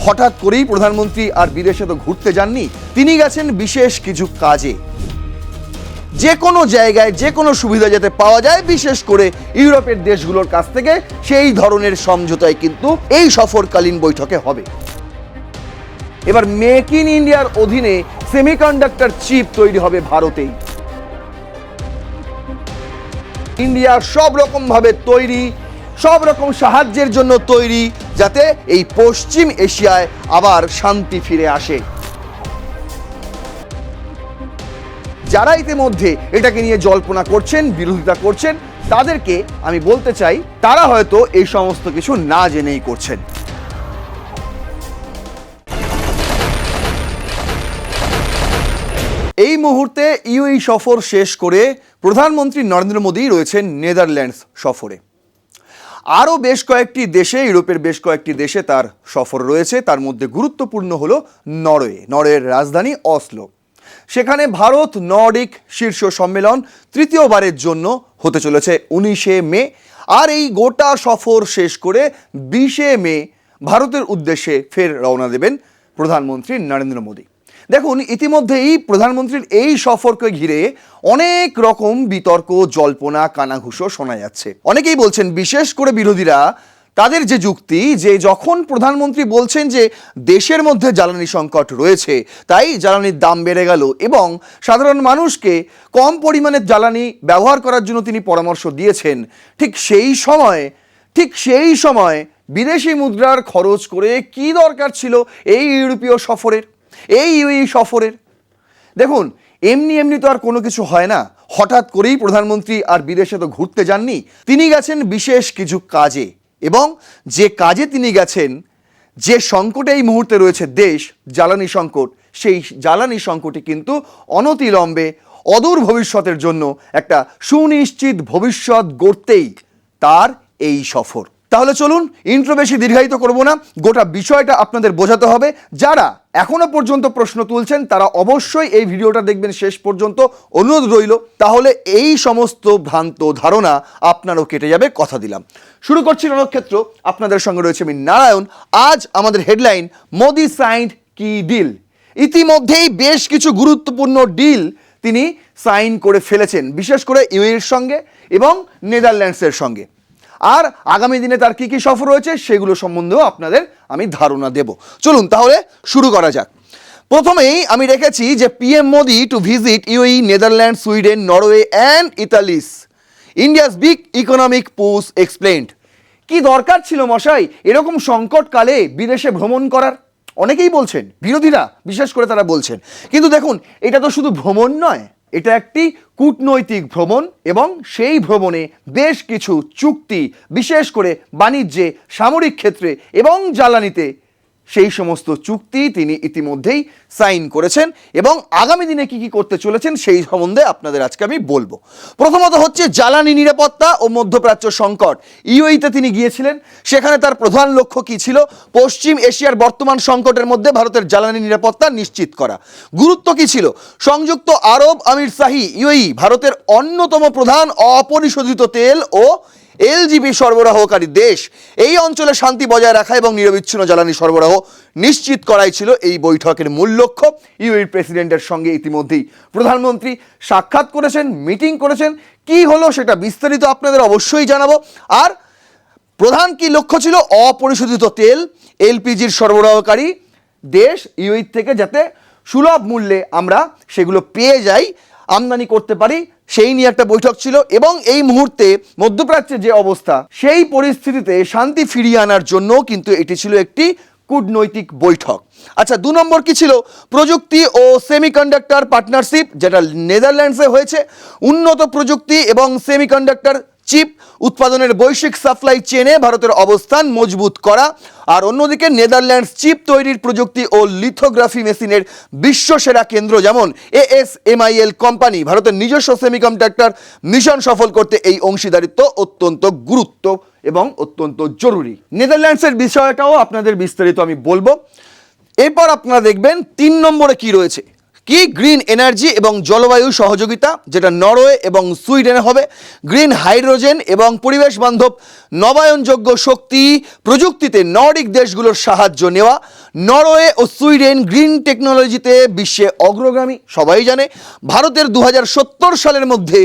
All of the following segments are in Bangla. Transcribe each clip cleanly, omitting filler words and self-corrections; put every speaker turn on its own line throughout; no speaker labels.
হঠাৎ করেই প্রধানমন্ত্রী আর বিদেশে তো ঘুরতে যাননি, তিনি গেছেন বিশেষ কিছু কাজে। যে কোনো জায়গায় যে কোনো সুবিধা যাতে পাওয়া যায়, বিশেষ করে ইউরোপের দেশগুলোর কাছ থেকে, সেই ধরনের সমঝোতায় কিন্তু এই সফরকালীন বৈঠকে হবে। এবার মেক ইন ইন্ডিয়ার অধীনে সেমিকন্ডাক্টর চিপ তৈরি হবে ভারতেই। ইন্ডিয়া সব রকম ভাবে তৈরি, সব রকম সাহায্যের জন্য তৈরি, যাতে এই পশ্চিম এশিয়ায় আবার শান্তি ফিরে আসে। যারা ইতিমধ্যে এটাকে নিয়ে জল্পনা করছেন, বিরোধিতা করছেন, তাদেরকে আমি বলতে চাই, তারা হয়তো এই সমস্ত কিছু না জেনেই করছেন। এই মুহূর্তে ইউএই সফর শেষ করে প্রধানমন্ত্রী নরেন্দ্র মোদী রয়েছেন নেদারল্যান্ডস সফরে। আরও বেশ কয়েকটি দেশে, ইউরোপের বেশ কয়েকটি দেশে তার সফর রয়েছে। তার মধ্যে গুরুত্বপূর্ণ হলো নরওয়ের রাজধানী অসলো। সেখানে ভারত নর্ডিক শীর্ষ সম্মেলন তৃতীয়বারের জন্য হতে চলেছে 19শে মে। আর এই গোটা সফর শেষ করে 20শে মে ভারতের উদ্দেশ্যে ফের রওনা দেবেন প্রধানমন্ত্রী নরেন্দ্র মোদী। দেখুন, ইতিমধ্যেই প্রধানমন্ত্রীর এই সফরকে ঘিরে অনেক রকম বিতর্ক, জল্পনা, কানাঘুষো শোনা যাচ্ছে। অনেকেই বলছেন, বিশেষ করে বিরোধীরা, তাদের যে যুক্তি, যে যখন প্রধানমন্ত্রী বলছেন যে দেশের মধ্যে জ্বালানি সংকট রয়েছে, তাই জ্বালানির দাম বেড়ে গেল এবং সাধারণ মানুষকে কম পরিমাণে জ্বালানি ব্যবহার করার জন্য তিনি পরামর্শ দিয়েছেন, ঠিক সেই সময় বিদেশি মুদ্রার খরচ করে কি দরকার ছিল এই ইউরোপীয় সফরের, এই ইউএই সফরের? দেখুন, এমনি তো আর কোনো কিছু হয় না। হঠাৎ করেই প্রধানমন্ত্রী আর বিদেশে তো ঘুরতে যাননি, তিনি গেছেন বিশেষ কিছু কাজে। এবং যে কাজে তিনি গেছেন, যে সংকটে এই মুহূর্তে রয়েছে দেশ, জ্বালানি সংকট, সেই জ্বালানি সংকটে কিন্তু অনতিবিলম্বে অদূর ভবিষ্যতের জন্য একটা সুনিশ্চিত ভবিষ্যৎ গড়তেই তার এই সফর। তাহলে চলুন, ইন্ট্রো বেশি দীর্ঘায়িত করব না, গোটা বিষয়টা আপনাদের বোঝাতে হবে। যারা এখনো পর্যন্ত প্রশ্ন তুলছেন, তারা অবশ্যই এই ভিডিওটা দেখবেন শেষ পর্যন্ত, অনুরোধ রইল। তাহলে এই সমস্ত ভ্রান্ত ধারণা আপনারও কেটে যাবে, কথা দিলাম। শুরু করছি রণক্ষেত্র, আপনাদের সঙ্গে রয়েছে আমি নারায়ণ। আজ আমাদের হেডলাইন, মোদি সাইন্ড কি ডিল। ইতিমধ্যেই বেশ কিছু গুরুত্বপূর্ণ ডিল তিনি সাইন করে ফেলেছেন, বিশেষ করে ইউএইর সঙ্গে এবং নেদারল্যান্ডসের সঙ্গে। আর আগামী দিনে তার কি কি সফর রয়েছে সেগুলো সম্বন্ধেও আপনাদের আমি ধারণা দেব। চলুন তাহলে শুরু করা যাক। প্রথমেই আমি রেখেছি যে PM Modi to visit UAE, Netherland, Sweden, Norway and Italy. India's big economic push explained. কি দরকার ছিল মশাই এরকম সংকটকালে বিদেশে ভ্রমণ করার? অনেকেই বলছেন, বিরোধীরা বিশেষ করে তারা বলছেন। কিন্তু দেখুন, এটা তো শুধু ভ্রমণ নয়, এটা একটি কূটনৈতিক ভ্রমণ এবং সেই ভ্রমণে বেশ কিছু চুক্তি, বিশেষ করে বাণিজ্যে, সামরিক ক্ষেত্রে এবং জ্বালানিতে, সেই সমস্ত চুক্তি তিনি ইতিমধ্যেই সাইন করেছেন এবং আগামী দিনে কি কি করতে চলেছেন সেই সম্বন্ধে আপনাদের আজকে আমি বলবো। প্রথমত হচ্ছে জ্বালানি নিরাপত্তা ও মধ্যপ্রাচ্য সংকট। ইউএইতে তিনি গিয়েছিলেন, সেখানে তার প্রধান লক্ষ্য কি ছিল? পশ্চিম এশিয়ার বর্তমান সংকটের মধ্যে ভারতের জ্বালানি নিরাপত্তা নিশ্চিত করা। গুরুত্ব কি ছিল? সংযুক্ত আরব আমিরশাহী ইউএই ভারতের অন্যতম প্রধান অপরিশোধিত তেল ও এলজিবি সরবরাহকারী দেশ। এই অঞ্চলে শান্তি বজায় রাখা এবং নিরবিচ্ছিন্ন জ্বালানি সরবরাহ নিশ্চিত করাই ছিল এই বৈঠকের মূল লক্ষ্য। ইউএই প্রেসিডেন্টের সঙ্গে ইতিমধ্যেই প্রধানমন্ত্রী সাক্ষাৎ করেছেন, মিটিং করেছেন। কি হলো সেটা বিস্তারিত আপনাদের অবশ্যই জানাবো। আর প্রধান কি লক্ষ্য ছিল? অপরিশোধিত তেল, এলপিজির সরবরাহকারী দেশ ইউএই থেকে যাতে সুলভ মূল্যে আমরা সেগুলো পেয়ে যাই, আমদানি করতে পারি, সেই নিয়ে একটা বৈঠক ছিল। এবং এই মুহূর্তে মধ্যপ্রাচ্যের যে অবস্থা, সেই পরিস্থিতিতে শান্তি ফিরিয়ে আনার জন্য কিন্তু এটি ছিল একটি কূটনৈতিক বৈঠক। আচ্ছা, 2 নম্বর কি ছিল? প্রযুক্তি ও সেমিকন্ডাক্টর পার্টনারশিপ, যেটা নেদারল্যান্ডসে হয়েছে। উন্নত প্রযুক্তি এবং সেমিকন্ডাক্টর চিপ উৎপাদনের বৈশ্বিক সাপ্লাই চেনে ভারতের অবস্থান মজবুত করা। আর অন্যদিকে নেদারল্যান্ডস চিপ তৈরির প্রযুক্তি ও লিথোগ্রাফি মেশিনের বিশ্বসেরা কেন্দ্র, যেমন ASMIL কোম্পানি, ভারতের নিজস্ব সেমিকন্ডাক্টর মিশন সফল করতে এই অংশীদারিত্ব অত্যন্ত গুরুত্ব এবং অত্যন্ত জরুরি। নেদারল্যান্ডসের বিষয়টাও আপনাদের বিস্তারিত আমি বলবো। এরপর আপনারা দেখবেন 3 নম্বরে কি রয়েছে। কি গ্রিন এনার্জি এবং জলবায়ু সহযোগিতা, যেটা নরওয়ে এবং সুইডেনে হবে, গ্রিন হাইড্রোজেন এবং পরিবেশ বান্ধব নবায়নযোগ্য শক্তি প্রযুক্তিতে নর্ডিক দেশগুলোর সাহায্য নেওয়া, নরওয়ে ও সুইডেন গ্রিন টেকনোলজিতে বিশ্বে অগ্রগামী, সবাই জানে। ভারতের 2070 সালের মধ্যে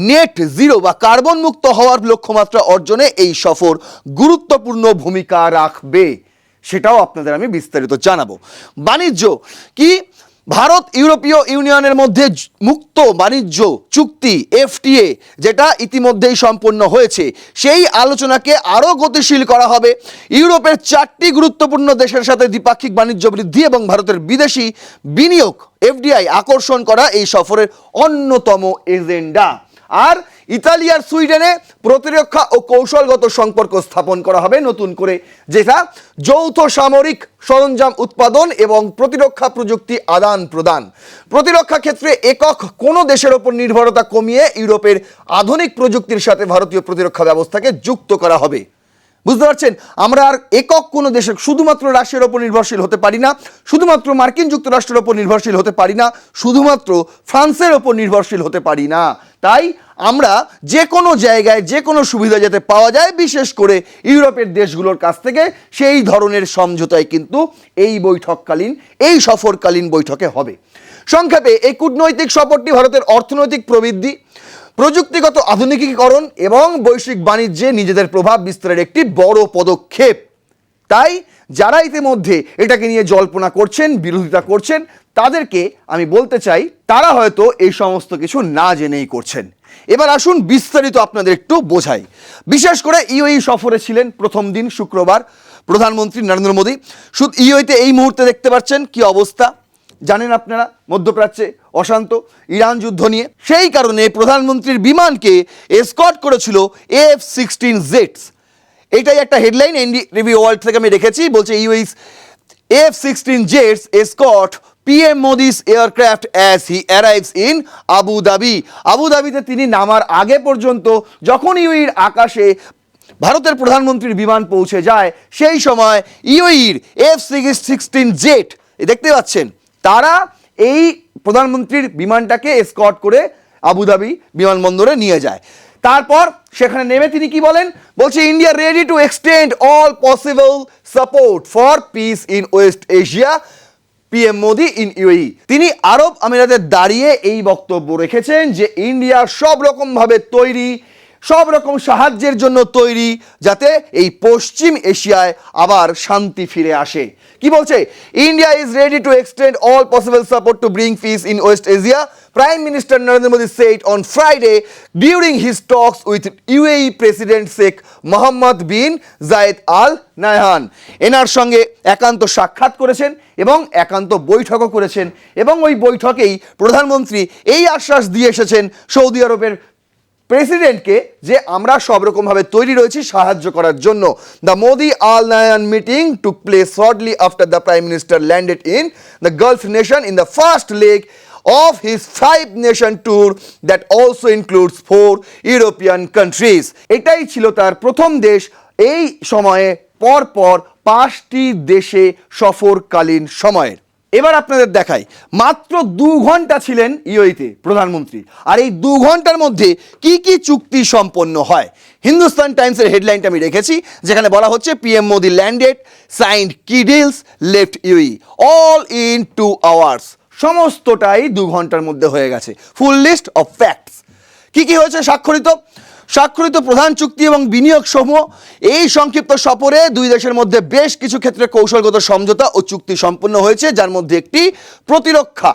নেট জিরো বা কার্বন মুক্ত হওয়ার লক্ষ্যমাত্রা অর্জনে এই সফর গুরুত্বপূর্ণ ভূমিকা রাখবে, সেটাও আপনাদের আমি বিস্তারিত জানাবো। বাণিজ্য কি, ভারত ইউরোপীয় ইউনিয়নের মধ্যে মুক্ত বাণিজ্য চুক্তি এফটিএ যেটা ইতিমধ্যেই সম্পন্ন হয়েছে, সেই আলোচনাকে আরও গতিশীল করা হবে। ইউরোপের 4টি গুরুত্বপূর্ণ দেশের সাথে দ্বিপাক্ষিক বাণিজ্য বৃদ্ধি এবং ভারতের বিদেশি বিনিয়োগ এফডিআই আকর্ষণ করা এই সফরের অন্যতম এজেন্ডা। আর ইতালি আর সুইডেনে প্রতিরক্ষা ও কৌশলগত সম্পর্ক স্থাপন করা হবে নতুন করে, যেটা যৌথ সামরিক সরঞ্জাম উৎপাদন এবং প্রতিরক্ষা প্রযুক্তি আদান প্রদান। প্রতিরক্ষা ক্ষেত্রে একক কোনো দেশের ওপর নির্ভরতা কমিয়ে ইউরোপের আধুনিক প্রযুক্তির সাথে ভারতীয় প্রতিরক্ষা ব্যবস্থাকে যুক্ত করা হবে। বুঝতে পারছেন, আমরা আর একক কোনো দেশের শুধুমাত্র রাশিয়ার ওপর নির্ভরশীল হতে পারি না, শুধুমাত্র মার্কিন যুক্তরাষ্ট্রের ওপর নির্ভরশীল হতে পারি না, শুধুমাত্র ফ্রান্সের ওপর নির্ভরশীল হতে পারি না। তাই আমরা যে কোনো জায়গায় যে কোনো সুবিধা যাতে পাওয়া যায়, বিশেষ করে ইউরোপের দেশগুলোর কাছ থেকে, সেই ধরনের সমঝোতায় কিন্তু এই বৈঠককালীন, এই সফরকালীন বৈঠকে হবে। সংক্ষেপে এই কূটনৈতিক সফরটি ভারতের অর্থনৈতিক প্রবৃদ্ধি, প্রযুক্তিগত আধুনিকীকরণ এবং বৈশ্বিক বাণিজ্যে নিজেদের প্রভাব বিস্তারের একটি বড় পদক্ষেপ। তাই যারা ইতিমধ্যে এটাকে নিয়ে জল্পনা করছেন, বিরোধিতা করছেন, তাদেরকে আমি বলতে চাই তারা হয়তো এই সমস্ত কিছু না জেনেই করছেন। এবার আসুন বিস্তারিত আপনাদের একটু বোঝাই। বিশেষ করে ইউএই সফরে ছিলেন প্রথম দিন শুক্রবার প্রধানমন্ত্রী নরেন্দ্র মোদী। শুধু ইউএইতে এই মুহূর্তে দেখতে পাচ্ছেন কি অবস্থা, জানেন আপনারা মধ্যপ্রাচ্যে অশান্ত, ইরান যুদ্ধ নিয়ে, সেই কারণে প্রধানমন্ত্রীর বিমানকে এসকর্ট করেছিল F-16Z। এটাই একটা হেডলাইন এনডি রিভিউ ওয়ার্ল্ড থেকে আমি রেখেছি, বলছে UAE's F-16Jets escort PM Modi's aircraft as he arrives in Abu Dhabi ধাবিতে তিনি নামার আগে পর্যন্ত যখন ইউএইর আকাশে ভারতের প্রধানমন্ত্রীর বিমান পৌঁছে যায়, সেই সময় ইউএইর F-16 জেট দেখতে পাচ্ছেন, তারা এই প্রধানমন্ত্রীর বিমানটাকে এসকর্ট করে আবু ধাবি বিমানবন্দরে নিয়ে যায়। তারপর সেখানে নেমে তিনি কি বলেন, বলছে India ready to extend all possible support for piece in West Asia, PM Modi in UAE. তিনি আরব আমিরাতে দাঁড়িয়ে এই বক্তব্য রেখেছেন যে ইন্ডিয়া সব রকমভাবে তৈরি, সব রকম সাহায্যের জন্য তৈরি, যাতে এই পশ্চিম এশিয়ায় আবার শান্তি ফিরে আসে। কি বলছে, India is ready to extend all possible support to bring piece in West Asia, Prime Minister Narendra Modi said on Friday during his talks with UAE President Sheikh Mohammed bin Zayed Al Nahyan। এনার সঙ্গে একান্ত সাক্ষাৎ করেছেন এবং একান্ত বৈঠকও করেছেন, এবং ওই বৈঠকেই প্রধানমন্ত্রী এই আশ্বাস দিয়ে এসেছেন সৌদি আরবের প্রেসিডেন্টকে যে আমরা সব রকমভাবে তৈরি রয়েছি সাহায্য করার জন্য। The Modi Al নায়ান meeting took place shortly after the prime minister landed in the Gulf nation in the first leg of his 5-nation tour that also includes 4 European countries। এটাই ছিল তার প্রথম দেশ, এই সময়ে পরপর 5টি দেশে সফরকালীন সময়ের। এবার আপনাদের দেখাই, মাত্র 2 ঘন্টা ছিলেন ইউএইতে প্রধানমন্ত্রী, আর এই 2 ঘন্টার মধ্যে কি কি চুক্তি সম্পন্ন হয়। হিন্দুস্তান টাইমসের হেডলাইনটা আমি রেখেছি, যেখানে বলা হচ্ছে PM Modi landed, signed key deals, left UAE, all in 2 hours. সমস্তটাই 2 ঘন্টার মধ্যে হয়ে গেছে। Full list of facts. কি কি হয়েছে স্বাক্ষরিত প্রধান চুক্তি এবং বিনিয়োগ সমূহ। এই সংক্ষিপ্ত সফরে 2 দেশের মধ্যে বেশ কিছু ক্ষেত্রে কৌশলগত সমঝোতা ও চুক্তি সম্পন্ন হয়েছে, যার মধ্যে একটি প্রতিরক্ষা।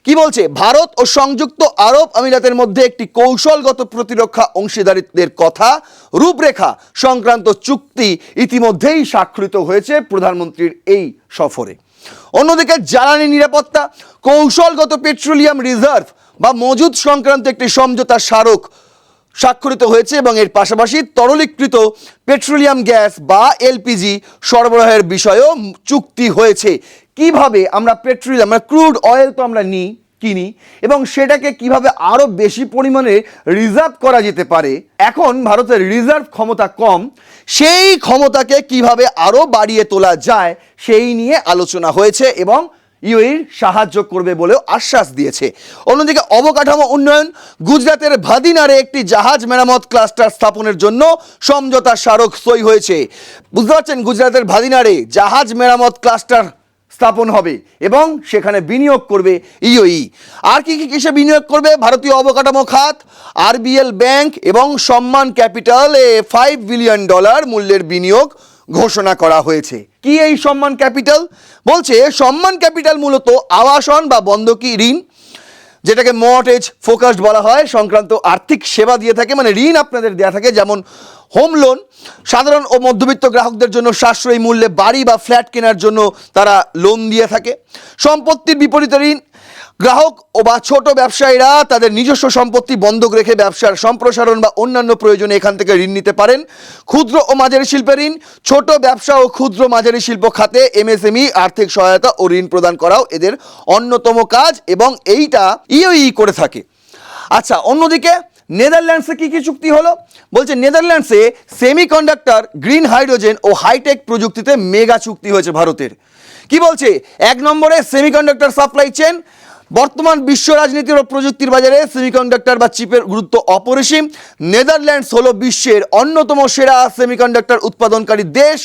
কি বলছে, ভারত ও সংযুক্ত আরব আমিরাতের মধ্যে একটি কৌশলগত প্রতিরক্ষা অংশীদারিত্বের কথা রূপরেখা সংক্রান্ত চুক্তি ইতিমধ্যেই স্বাক্ষরিত হয়েছে প্রধানমন্ত্রীর এই সফরে। অন্যদিকে জ্বালানি নিরাপত্তা, কৌশলগত পেট্রোলিয়াম রিজার্ভ বা মজুদ সংক্রান্ত একটি সমঝোতা স্মারক স্বাক্ষরিত হয়েছে, এবং এর পাশাপাশি তরলীকৃত পেট্রোলিয়াম গ্যাস বা এলপিজি সরবরাহের বিষয়েও চুক্তি হয়েছে। কিভাবে আমরা পেট্রোলিয়াম, ক্রুড অয়েল তো আমরা কিনি, এবং সেটাকে কিভাবে আরও বেশি পরিমাণে রিজার্ভ করা যেতে পারে। এখন ভারতের রিজার্ভ ক্ষমতা কম, সেই ক্ষমতাকে কিভাবে আরও বাড়িয়ে তোলা যায় সেই নিয়ে আলোচনা হয়েছে, এবং ইউএই সাহায্য করবে বলেও আশ্বাস দিয়েছে। অন্যদিকে অবকাঠামো উন্নয়ন, গুজরাতের ভাদিনারে একটি জাহাজ মেরামত ক্লাস্টার স্থাপনের জন্য সমঝোতা স্মারক সই হয়েছে। বুঝতে পারছেন, গুজরাতের ভাদিনারে জাহাজ মেরামত ক্লাস্টার স্থাপন হবে এবং সেখানে বিনিয়োগ করবে ইউএই। আর কি কি কিসে বিনিয়োগ করবে? ভারতীয় অবকাঠামো খাত, আরবিএল ব্যাংক এবং সম্মান ক্যাপিটালে $5 বিলিয়ন মূল্যের বিনিয়োগ ঘোষণা করা হয়েছে। কি এই সম্মান ক্যাপিটাল? বলছে সম্মান ক্যাপিটাল মূলত আবাসন বা বন্ধকি ঋণ, যেটাকে মর্টগেজ ফোকাসড বলা হয়, সংক্রান্ত আর্থিক সেবা দিয়ে থাকে, মানে ঋণ আপনাদের দেওয়া থাকে, যেমন হোম লোন। সাধারণ ও মধ্যবিত্ত গ্রাহকদের জন্য সাশ্রয়ী মূল্যে বাড়ি বা ফ্ল্যাট কেনার জন্য তারা লোন দিয়ে থাকে। সম্পত্তির বিপরীতে ঋণ, গ্রাহক ও বা ছোট ব্যবসায়ীরা তাদের নিজস্ব সম্পত্তি বন্ধক রেখে ব্যবসার সম্প্রসারণ বা অন্যান্য প্রয়োজনে এখান থেকে ঋণ নিতে পারেন। ক্ষুদ্র ও মাঝারি শিল্পের ঋণ, ছোট ব্যবসা ও ক্ষুদ্র মাঝারি শিল্প খাতে এমএসএমই আর্থিক সহায়তা ও ঋণ প্রদান করাও এদের অন্যতম কাজ এবং এইটা ইউএই করে থাকে। আচ্ছা, অন্যদিকে নেদারল্যান্ডসে কি কি চুক্তি হলো? বলছে নেদারল্যান্ডসে সেমিকন্ডাক্টর, গ্রিন হাইড্রোজেন ও হাইটেক প্রযুক্তিতে মেগা চুক্তি হয়েছে ভারতের। কি বলছে? 1 নম্বরে সেমিকন্ডাক্টর সাপ্লাই চেন। বর্তমান বিশ্ব রাজনীতির ও প্রযুক্তির বাজারে সেমিকন্ডাক্টর বা চিপের গুরুত্ব অপরিসীম। নেদারল্যান্ডস হলো বিশ্বের অন্যতম সেরা সেমিকন্ডাক্টর উৎপাদনকারী দেশ,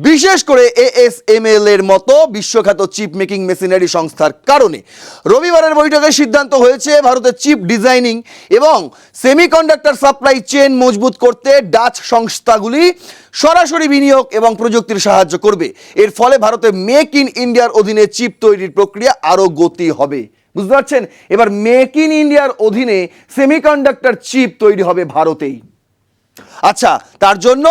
বিশেষ করে এএসএমএল এর মতো বিশ্বখ্যাত চিপ মেকিং মেশিনারি সংস্থার কারণে। রবিবারের বৈঠকে সিদ্ধান্ত হয়েছে ভারতের চিপ ডিজাইনিং এবং সেমিকন্ডাক্টর সাপ্লাই চেন মজবুত করতে ডাচ সংস্থাগুলি সরাসরি বিনিয়োগ এবং প্রযুক্তির সাহায্য করবে। এর ফলে ভারতে মেক ইন ইন্ডিয়ার অধীনে চিপ তৈরির প্রক্রিয়া আরও গতি হবে। বুঝতে পারছেন? এবার মেক ইন ইন্ডিয়ার অধীনে সেমিকন্ডাক্টর চিপ তৈরি হবে ভারতেই। আচ্ছা, তার জন্য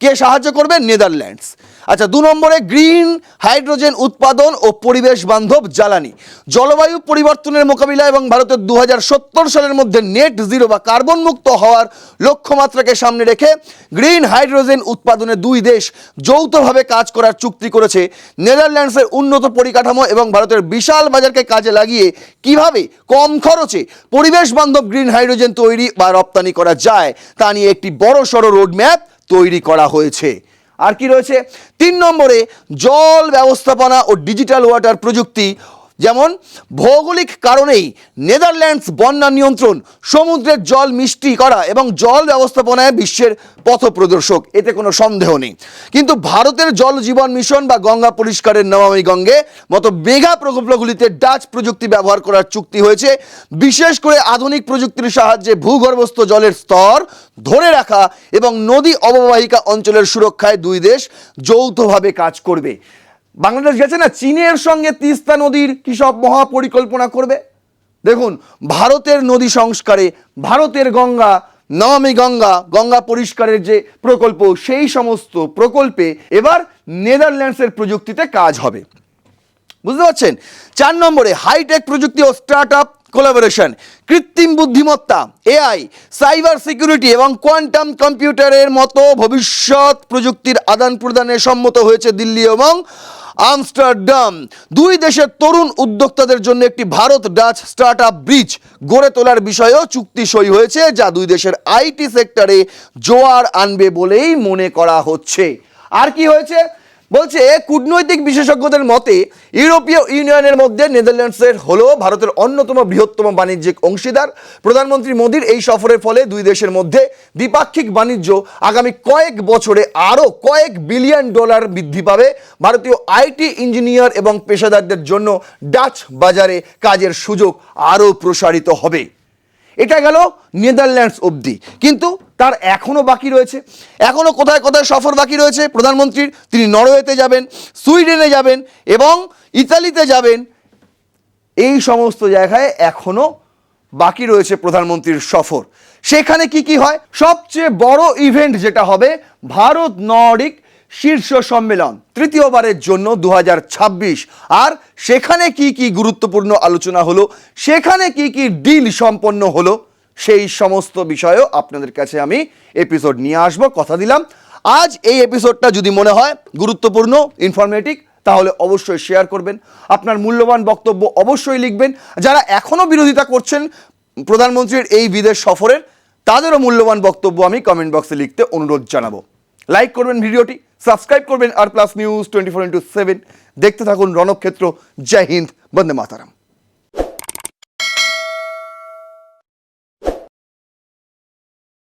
কে সাহায্য করবে? নেদারল্যান্ডস। আচ্ছা, 2 নম্বরে গ্রিন হাইড্রোজেন উৎপাদন ও পরিবেশ বান্ধব জ্বালানি। জলবায়ু পরিবর্তনের মোকাবিলা এবং ভারতের 2070 সালের মধ্যে নেট জিরো বা কার্বন মুক্ত হওয়ার লক্ষ্যমাত্রাকে সামনে রেখে গ্রিন হাইড্রোজেন উৎপাদনে 2 দেশ যৌথভাবে কাজ করার চুক্তি করেছে। নেদারল্যান্ডসের উন্নত পরিকাঠামো এবং ভারতের বিশাল বাজারকে কাজে লাগিয়ে কিভাবে কম খরচে পরিবেশ বান্ধব গ্রিন হাইড্রোজেন তৈরি বা রপ্তানি করা যায় তা নিয়ে একটি বড়সড় রোডম্যাপ তৈরি করা হয়েছে। আর কি রয়েছে? 3 নম্বরে জল ব্যবস্থাপনা ও ডিজিটাল ওয়াটার প্রযুক্তি। যেমন ভৌগোলিক কারণেই নেদারল্যান্ডস বন্যা নিয়ন্ত্রণ, সমুদ্রের জল মিষ্টি করা এবং জল ব্যবস্থাপনায় বিশ্বের পথপ্রদর্শক, এতে কোনো সন্দেহ নেই। কিন্তু ভারতের জল জীবন মিশন বা গঙ্গা পরিষ্কারের নমামি গঙ্গে মতো মেগা প্রকল্পগুলিতে ডাচ প্রযুক্তি ব্যবহার করার চুক্তি হয়েছে। বিশেষ করে আধুনিক প্রযুক্তির সাহায্যে ভূগর্ভস্থ জলের স্তর ধরে রাখা এবং নদী অববাহিকা অঞ্চলের সুরক্ষায় 2 দেশ যৌথভাবে কাজ করবে। বাংলাদেশ গেছে না চীনের সঙ্গে তিস্তা নদীর কি সব মহাপরিকল্পনা করবে। দেখুন, ভারতের নদী সংস্কারে, ভারতের গঙ্গা, নমামি গঙ্গা, গঙ্গা পরিষ্কারের যে প্রকল্প, সেই সমস্ত প্রকল্পে এবার নেদারল্যান্ডসের প্রযুক্তিতে কাজ হবে। বুঝতে পারছেন? 4 নম্বরে হাইটেক প্রযুক্তি ও স্টার্ট আপ কোলাবোরেশন। কৃত্রিম বুদ্ধিমত্তা, এআই, সাইবার সিকিউরিটি এবং কোয়ান্টাম কম্পিউটারের মতো ভবিষ্যৎ প্রযুক্তির আদান প্রদানে সম্মত হয়েছে দিল্লি এবং আমস্টারডাম। 2 দেশের তরুণ উদ্যোক্তাদের জন্য একটি Bharat Dutch start up bridge গড়ে তোলার বিষয়েও চুক্তি সই হয়েছে, যা 2 দেশের আইটি সেক্টরে জোয়ার আনবে বলেই মনে করা হচ্ছে। আর কি হয়েছে? বলছে কূটনৈতিক বিশেষজ্ঞদের মতে ইউরোপীয় ইউনিয়নের মধ্যে নেদারল্যান্ডসের হলো ভারতের অন্যতম বৃহত্তম বাণিজ্যিক অংশীদার। প্রধানমন্ত্রী মোদির এই সফরের ফলে 2 দেশের মধ্যে দ্বিপাক্ষিক বাণিজ্য আগামী কয়েক বছরে আরও কয়েক বিলিয়ন ডলার বৃদ্ধি পাবে। ভারতীয় আইটি ইঞ্জিনিয়ার এবং পেশাদারদের জন্য ডাচ বাজারে কাজের সুযোগ আরও প্রসারিত হবে। এটা গেল নেদারল্যান্ডস অবধি, কিন্তু তার এখনও বাকি রয়েছে। এখনও কোথায় কোথায় সফর বাকি রয়েছে প্রধানমন্ত্রীর? তিনি নরওয়েতে যাবেন, সুইডেনে যাবেন এবং ইতালিতে যাবেন। এই সমস্ত জায়গায় এখনও বাকি রয়েছে প্রধানমন্ত্রীর সফর। সেখানে কি কি হয়? সবচেয়ে বড় ইভেন্ট যেটা হবে ভারত নর্ডিক শীর্ষ সম্মেলন, তৃতীয়বারের জন্য 2026। আর সেখানে কি কি গুরুত্বপূর্ণ আলোচনা হলো, সেখানে কি কি ডিল সম্পন্ন হলো, সেই সমস্ত বিষয়েও আপনাদের কাছে আমি এপিসোড নিয়ে আসবো, কথা দিলাম। আজ এই এপিসোডটা যদি মনে হয় গুরুত্বপূর্ণ, ইনফরমেটিভ, তাহলে অবশ্যই শেয়ার করবেন। আপনার মূল্যবান বক্তব্য অবশ্যই লিখবেন। যারা এখনও বিরোধিতা করছেন প্রধানমন্ত্রীর এই বিদেশ সফরের, তাদেরও মূল্যবান বক্তব্য আমি কমেন্ট বক্সে লিখতে অনুরোধ জানাবো। লাইক করবেন ভিডিওটি, সাবস্ক্রাইব করবেন আর প্লাস নিউজ 24x7। দেখতে থাকুন রণক্ষেত্র। জয় হিন্দ, বন্দে মাতারাম।